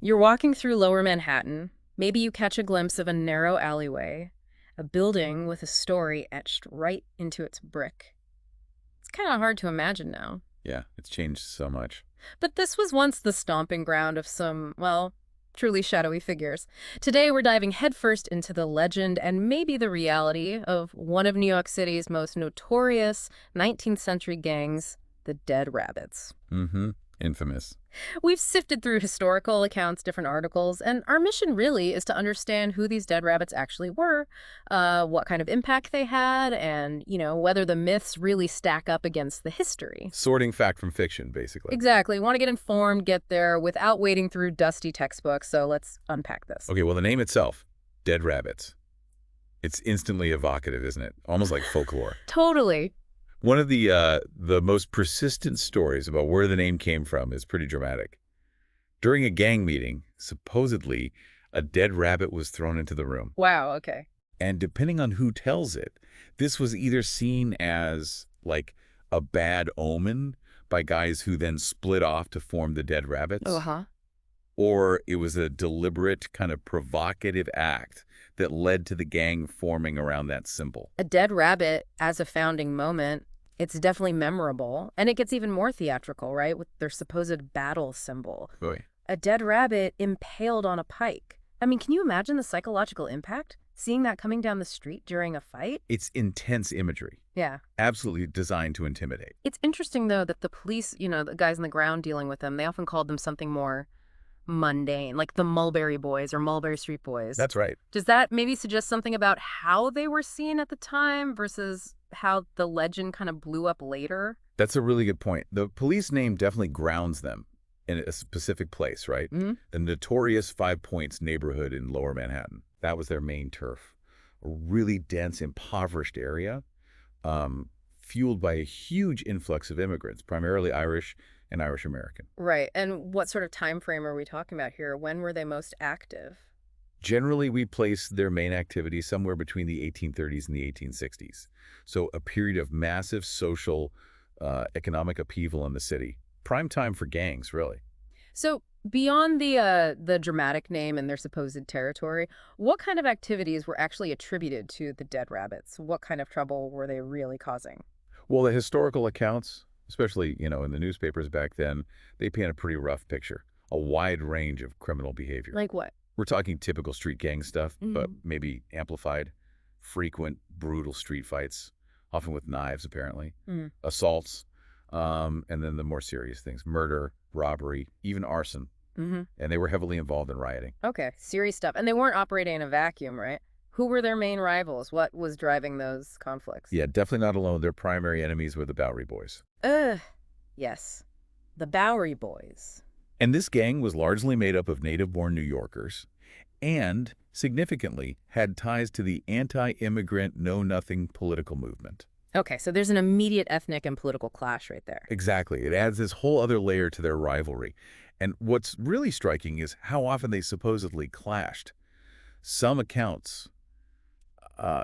You're walking through Lower Manhattan. Maybe you catch a glimpse of a narrow alleyway, a building with a story etched right into its brick. It's kind of hard to imagine now. Yeah, it's changed so much. But this was once the stomping ground of some, well, truly shadowy figures. Today we're diving headfirst into the legend and maybe the reality of one of New York City's most notorious 19th century gangs, the Dead Rabbits. Mm-hmm. Infamous. We've sifted through historical accounts, different articles, and our mission really is to understand who these dead rabbits actually were, what kind of impact they had, and, whether the myths really stack up against the history. Sorting fact from fiction, basically. Exactly. Want to get informed, get there without wading through dusty textbooks, so let's unpack this. Okay, well, the name itself, Dead Rabbits. It's instantly evocative, isn't it? Almost like folklore. Totally. One of the most persistent stories about where the name came from is pretty dramatic. During a gang meeting, supposedly, a dead rabbit was thrown into the room. Wow, okay. And depending on who tells it, this was either seen as, like, a bad omen by guys who then split off to form the Dead Rabbits, Uh-huh. or it was a deliberate, kind of provocative act that led to the gang forming around that symbol. A dead rabbit as a founding moment, it's definitely memorable, and it gets even more theatrical, right, with their supposed battle symbol. Boy. A dead rabbit impaled on a pike. I mean, can you imagine the psychological impact? Seeing that coming down the street during a fight? It's intense imagery, Yeah. absolutely designed to intimidate. It's interesting, though, that the police, the guys on the ground dealing with them, they often called them something more mundane, like the Mulberry Boys or Mulberry Street Boys. That's right. Does that maybe suggest something about how they were seen at the time versus how the legend kind of blew up later? That's a really good point. The police name definitely grounds them in a specific place, right? Hmm. The notorious Five Points neighborhood in Lower Manhattan. That was their main turf. A really dense, impoverished area, fueled by a huge influx of immigrants, primarily Irish and Irish American. Right. And what sort of time frame are we talking about here? When were they most active? Generally, we place their main activity somewhere between the 1830s and the 1860s. So a period of massive social, economic upheaval in the city. Prime time for gangs, really. So beyond the dramatic name and their supposed territory, what kind of activities were actually attributed to the Dead Rabbits? What kind of trouble were they really causing? Well, the historical accounts, especially, in the newspapers back then, they paint a pretty rough picture. A wide range of criminal behavior. Like what? We're talking typical street gang stuff, but Mm. maybe amplified. Frequent, brutal street fights, often with knives, apparently. Mm. Assaults, and then the more serious things, murder, robbery, even arson. Hmm. And they were heavily involved in rioting. Okay, serious stuff. And they weren't operating in a vacuum, right? Who were their main rivals? What was driving those conflicts? Yeah, definitely not alone. Their primary enemies were the Bowery Boys. Ugh. Yes. The Bowery Boys. And this gang was largely made up of native-born New Yorkers and, significantly, had ties to the anti-immigrant, know-nothing political movement. Okay, so there's an immediate ethnic and political clash right there. Exactly. It adds this whole other layer to their rivalry. And what's really striking is how often they supposedly clashed. Some accounts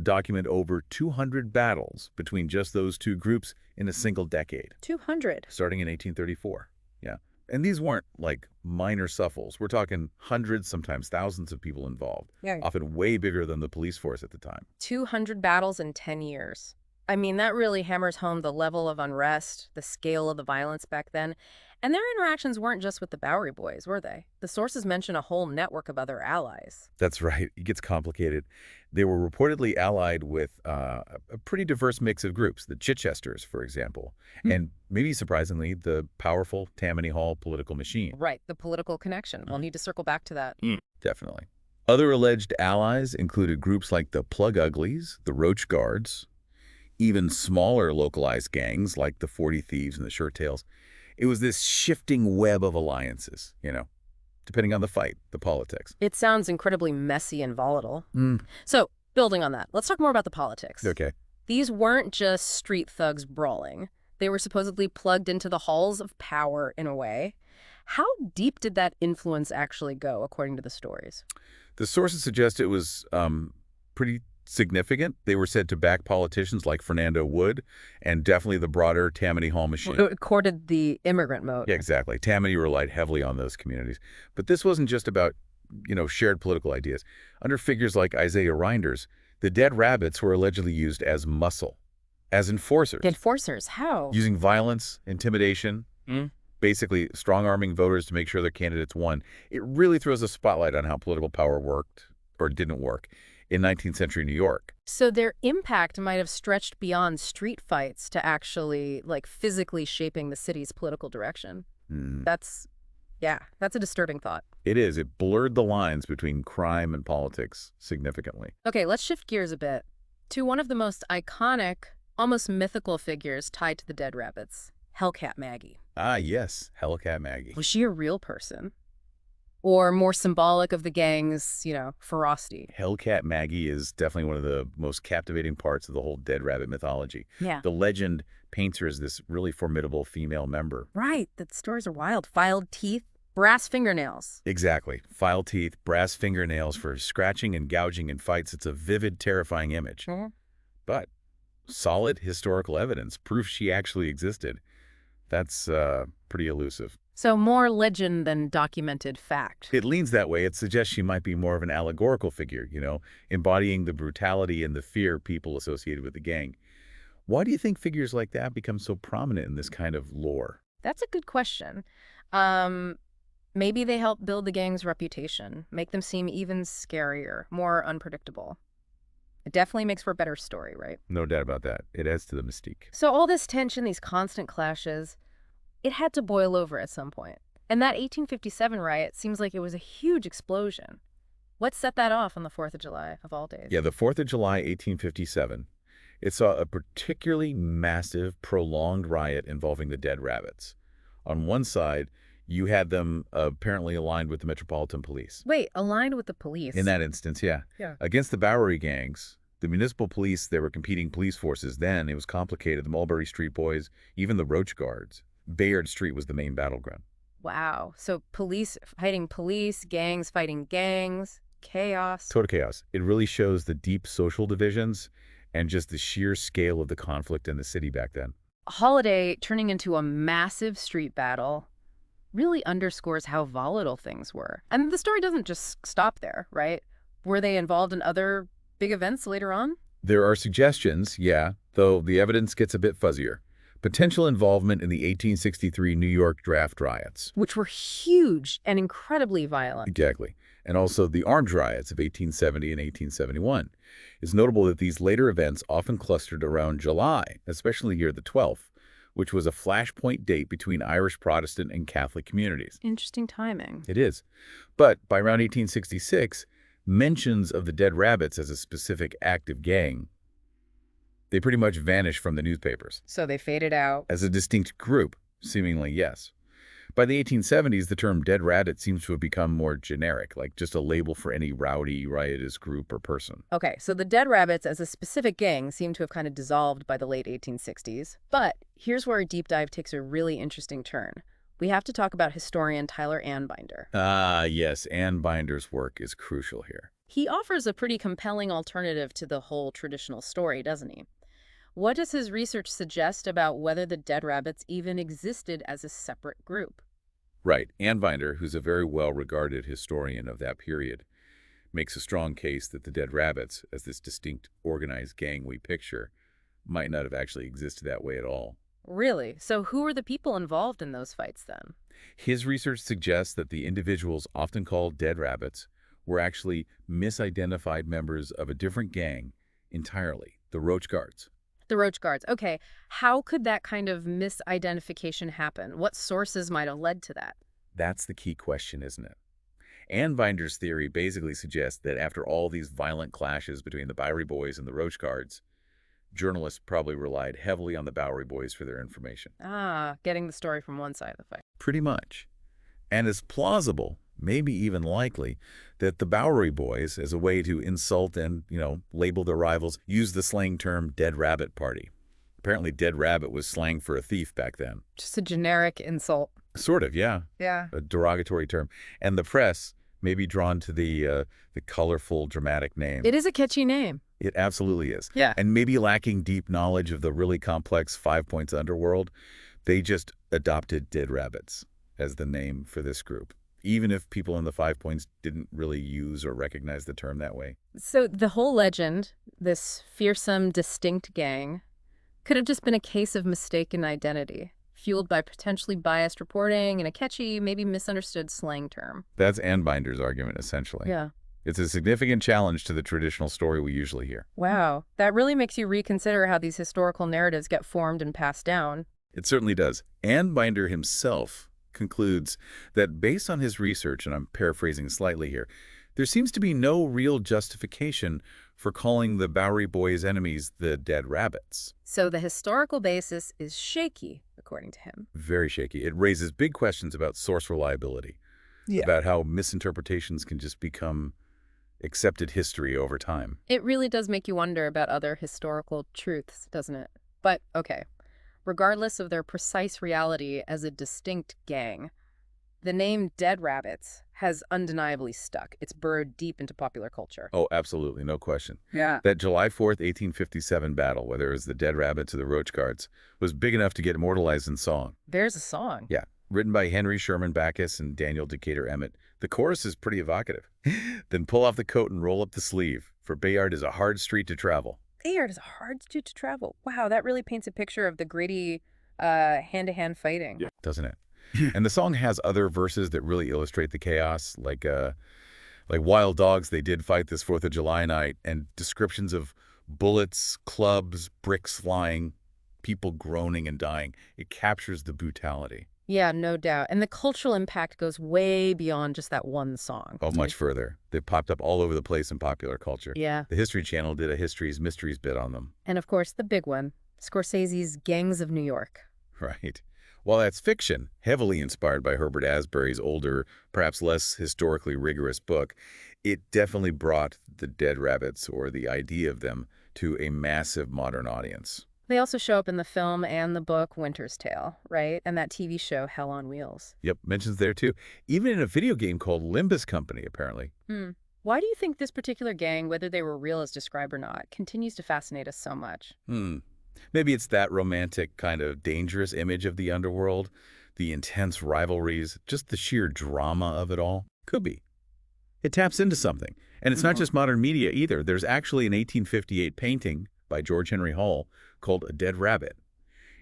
document over 200 battles between just those two groups in a single decade, 200. starting in 1834. Yeah. And these weren't like minor scuffles. We're talking hundreds, sometimes thousands of people involved, Yeah. often way bigger than the police force at the time. 200 battles in 10 years. I mean, that really hammers home the level of unrest, the scale of the violence back then. And their interactions weren't just with the Bowery Boys, were they? The sources mention a whole network of other allies. That's right. It gets complicated. They were reportedly allied with a pretty diverse mix of groups, the Chichesters, for example, and maybe surprisingly, the powerful Tammany Hall political machine. Right, the political connection. We'll need to circle back to that. Definitely. Other alleged allies included groups like the Plug Uglies, the Roach Guards, even smaller localized gangs like the 40 Thieves and the Shirt Tails. It was this shifting web of alliances, depending on the fight, the politics. It sounds incredibly messy and volatile. Mm. So, building on that, let's talk more about the politics. Okay. These weren't just street thugs brawling. They were supposedly plugged into the halls of power in a way. How deep did that influence actually go, according to the stories? The sources suggest it was pretty significant. They were said to back politicians like Fernando Wood and definitely the broader Tammany Hall machine. It courted the immigrant vote. Yeah, exactly. Tammany relied heavily on those communities. But this wasn't just about, shared political ideas. Under figures like Isaiah Reinders, the dead rabbits were allegedly used as muscle, as enforcers, Enforcers, how? using violence, intimidation, basically strong-arming voters to make sure their candidates won. It really throws a spotlight on how political power worked or didn't work in 19th century New York. So their impact might have stretched beyond street fights to actually, like, physically shaping the city's political direction. Mm. That's a disturbing thought. It is. It blurred the lines between crime and politics significantly. Okay, let's shift gears a bit to one of the most iconic, almost mythical figures tied to the dead rabbits, Hellcat Maggie. Ah, yes, Hellcat Maggie. Was she a real person? Or more symbolic of the gang's, ferocity? Hellcat Maggie is definitely one of the most captivating parts of the whole dead rabbit mythology. Yeah. The legend paints her as this really formidable female member. Right, the stories are wild. Filed teeth, brass fingernails. Exactly. File teeth, brass fingernails for scratching and gouging in fights. It's a vivid, terrifying image. But solid historical evidence, proof she actually existed. That's pretty elusive. So more legend than documented fact. It leans that way. It suggests she might be more of an allegorical figure, embodying the brutality and the fear people associated with the gang. Why do you think figures like that become so prominent in this kind of lore? That's a good question. Maybe they help build the gang's reputation, make them seem even scarier, more unpredictable. It definitely makes for a better story, right? No doubt about that. It adds to the mystique. So all this tension, these constant clashes, it had to boil over at some point. And that 1857 riot seems like it was a huge explosion. What set that off on the 4th of July, of all days? Yeah, the 4th of July, 1857, it saw a particularly massive, prolonged riot involving the dead rabbits. On one side, you had them apparently aligned with the Metropolitan Police. Wait, aligned with the police? In that instance, yeah. Yeah. Against the Bowery gangs, the municipal police, there were competing police forces then. It was complicated. The Mulberry Street Boys, even the Roach Guards. Bayard Street was the main battleground. Wow. So police fighting police, gangs fighting gangs, chaos. Total chaos. It really shows the deep social divisions and just the sheer scale of the conflict in the city back then. Holiday turning into a massive street battle really underscores how volatile things were. And the story doesn't just stop there, right? Were they involved in other big events later on? There are suggestions, yeah, though the evidence gets a bit fuzzier. Potential involvement in the 1863 New York draft riots. Which were huge and incredibly violent. Exactly. And also the armed riots of 1870 and 1871. It's notable that these later events often clustered around July, especially the year the 12th, which was a flashpoint date between Irish Protestant and Catholic communities. Interesting timing. It is. But by around 1866, mentions of the dead rabbits as a specific active gang, they pretty much vanished from the newspapers. So they faded out. As a distinct group, seemingly, yes. By the 1870s, the term dead rabbit seems to have become more generic, like just a label for any rowdy, riotous group or person. Okay, so the Dead Rabbits as a specific gang seem to have kind of dissolved by the late 1860s. But here's where our deep dive takes a really interesting turn. We have to talk about historian Tyler Anbinder. Ah, yes, Ann Binder's work is crucial here. He offers a pretty compelling alternative to the whole traditional story, doesn't he? What does his research suggest about whether the Dead Rabbits even existed as a separate group? Right. Ann Binder, who's a very well-regarded historian of that period, makes a strong case that the Dead Rabbits, as this distinct organized gang we picture, might not have actually existed that way at all. Really? So who were the people involved in those fights then? His research suggests that the individuals often called Dead Rabbits were actually misidentified members of a different gang entirely, the Roach Guards. The Roach Guards. Okay, how could that kind of misidentification happen? What sources might have led to that? That's the key question, isn't it? Ann Binder's theory basically suggests that after all these violent clashes between the Bowery Boys and the Roach Guards, journalists probably relied heavily on the Bowery Boys for their information. Ah, getting the story from one side of the fight. Pretty much. And it's plausible, maybe even likely, that the Bowery Boys, as a way to insult and, label their rivals, used the slang term Dead Rabbit Party. Apparently Dead Rabbit was slang for a thief back then. Just a generic insult. Sort of, yeah. Yeah. A derogatory term. And the press, Maybe drawn to the colorful, dramatic name. It is a catchy name. It absolutely is. Yeah. And maybe lacking deep knowledge of the really complex Five Points underworld, they just adopted Dead Rabbits as the name for this group, even if people in the Five Points didn't really use or recognize the term that way. So the whole legend, this fearsome, distinct gang, could have just been a case of mistaken identity, fueled by potentially biased reporting and a catchy, maybe misunderstood slang term. That's Ann Binder's argument, essentially. Yeah. It's a significant challenge to the traditional story we usually hear. Wow. That really makes you reconsider how these historical narratives get formed and passed down. It certainly does. Ann Binder himself concludes that based on his research, and I'm paraphrasing slightly here, there seems to be no real justification for calling the Bowery Boys' enemies the Dead Rabbits. So the historical basis is shaky, according to him. Very shaky. It raises big questions about source reliability, Yeah. about how misinterpretations can just become accepted history over time. It really does make you wonder about other historical truths, doesn't it? But, okay, regardless of their precise reality as a distinct gang, the name Dead Rabbits has undeniably stuck. It's burrowed deep into popular culture. Oh, absolutely, no question. Yeah. That July 4th, 1857 battle, whether it was the Dead Rabbits or the Roach Guards, was big enough to get immortalized in song. There's a song. Yeah, written by Henry Sherman Backus and Daniel Decatur Emmett. The chorus is pretty evocative. Then pull off the coat and roll up the sleeve, for Bayard is a hard street to travel. Bayard is a hard street to travel. Wow, that really paints a picture of the gritty hand-to-hand fighting. Yeah, doesn't it? And the song has other verses that really illustrate the chaos, like wild dogs, they did fight this 4th of July night, and descriptions of bullets, clubs, bricks flying, people groaning and dying. It captures the brutality. Yeah, no doubt. And the cultural impact goes way beyond just that one song. Oh, much further. They popped up all over the place in popular culture. Yeah. The History Channel did a History's Mysteries bit on them. And of course, the big one, Scorsese's Gangs of New York. Right. While that's fiction, heavily inspired by Herbert Asbury's older, perhaps less historically rigorous book, it definitely brought the Dead Rabbits, or the idea of them, to a massive modern audience. They also show up in the film and the book Winter's Tale, right? And that TV show Hell on Wheels. Yep, mentions there too. Even in a video game called Limbus Company, apparently. Why do you think this particular gang, whether they were real as described or not, continues to fascinate us so much? Maybe it's that romantic kind of dangerous image of the underworld, the intense rivalries, just the sheer drama of it all. Could be. It taps into something. And it's not just modern media either. There's actually an 1858 painting by George Henry Hall called A Dead Rabbit.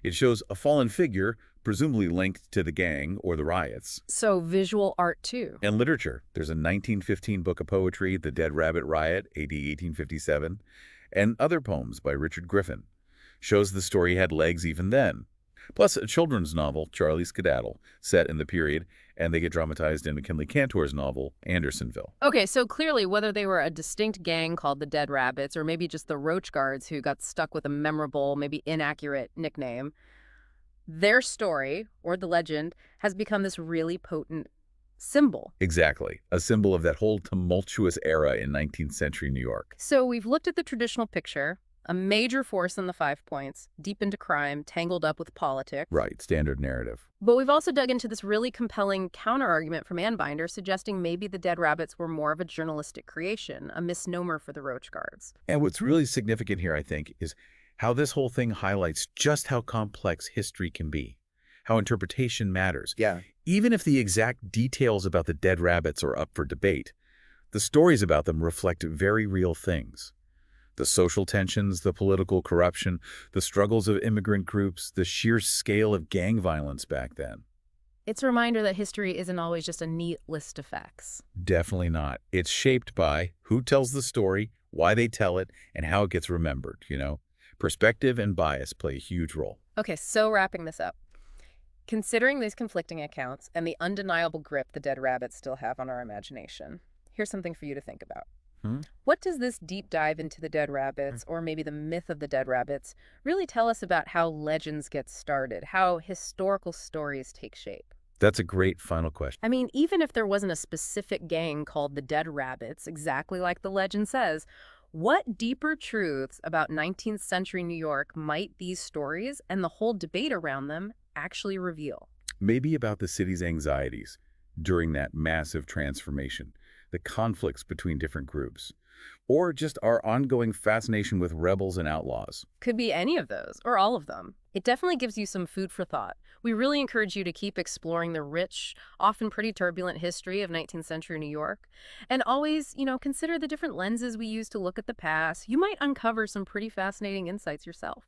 It shows a fallen figure, presumably linked to the gang or the riots. So visual art too. And literature. There's a 1915 book of poetry, The Dead Rabbit Riot, AD 1857, and other poems by Richard Griffin. Shows the story had legs even then. Plus a children's novel, Charlie Skedaddle, set in the period, and they get dramatized in McKinley Cantor's novel, Andersonville. Okay, so clearly whether they were a distinct gang called the Dead Rabbits or maybe just the Roach Guards who got stuck with a memorable, maybe inaccurate nickname, their story, or the legend, has become this really potent symbol. Exactly. A symbol of that whole tumultuous era in 19th century New York. So we've looked at the traditional picture, a major force in the 5 points, deep into crime, tangled up with politics. Right, standard narrative. But we've also dug into this really compelling counter-argument from Ann Binder, suggesting maybe the Dead Rabbits were more of a journalistic creation, a misnomer for the Roach Guards. And what's really significant here, I think, is how this whole thing highlights just how complex history can be, how interpretation matters. Yeah. Even if the exact details about the Dead Rabbits are up for debate, the stories about them reflect very real things. The social tensions, the political corruption, the struggles of immigrant groups, the sheer scale of gang violence back then. It's a reminder that history isn't always just a neat list of facts. Definitely not. It's shaped by who tells the story, why they tell it, and how it gets remembered, you know. Perspective and bias play a huge role. Okay, so wrapping this up. Considering these conflicting accounts and the undeniable grip the Dead Rabbits still have on our imagination, here's something for you to think about. What does this deep dive into the Dead Rabbits, or maybe the myth of the Dead Rabbits, really tell us about how legends get started, how historical stories take shape? That's a great final question. I mean, even if there wasn't a specific gang called the Dead Rabbits, exactly like the legend says, what deeper truths about 19th century New York might these stories and the whole debate around them actually reveal? Maybe about the city's anxieties during that massive transformation. the conflicts between different groups, or just our ongoing fascination with rebels and outlaws. Could be any of those, or all of them. It definitely gives you some food for thought. We really encourage you to keep exploring the rich, often pretty turbulent history of 19th century New York. And always, consider the different lenses we use to look at the past. You might uncover some pretty fascinating insights yourself.